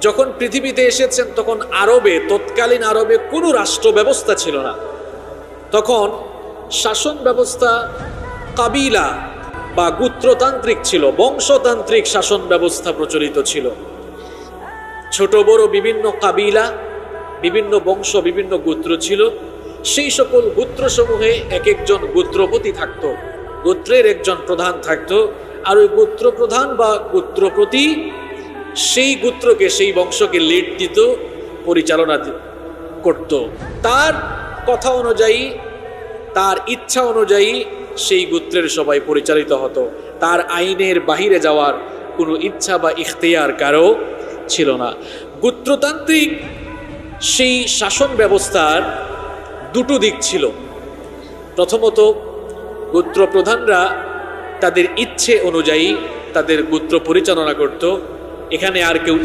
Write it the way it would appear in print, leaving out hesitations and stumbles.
যখন পৃথিবীতে এসেছেন তখন আরবে, তৎকালীন আরবে কোনো রাষ্ট্র ব্যবস্থা ছিল না। তখন শাসন ব্যবস্থা কাবিলা বা গোত্রতান্ত্রিক ছিল, বংশতান্ত্রিক শাসন ব্যবস্থা প্রচলিত ছিল। ছোট বড় বিভিন্ন কাবিলা, বিভিন্ন বংশ, বিভিন্ন গোত্র ছিল। সেই সকল গোত্রসমূহে এক একজন গোত্রপতি থাকত, গোত্রের একজন প্রধান থাকত, আর ওই গোত্র প্রধান বা গোত্রপতি সেই গোত্রকে, সেই বংশকে লিড দিত, পরিচালনা করত। তার কথা অনুযায়ী, তার ইচ্ছা অনুযায়ী সেই গোত্রের সবাই পরিচালিত হতো। তার আইনের বাহিরে যাওয়ার কোনো ইচ্ছা বা ইখতিয়ার কারো ছিল না। গোত্রতান্ত্রিক সেই শাসন ব্যবস্থার দুটো দিক ছিল। প্রথমত, গোত্র প্রধানরা তাদের ইচ্ছে অনুযায়ী তাদের গোত্র পরিচালনা করত। এখানে আর কেউ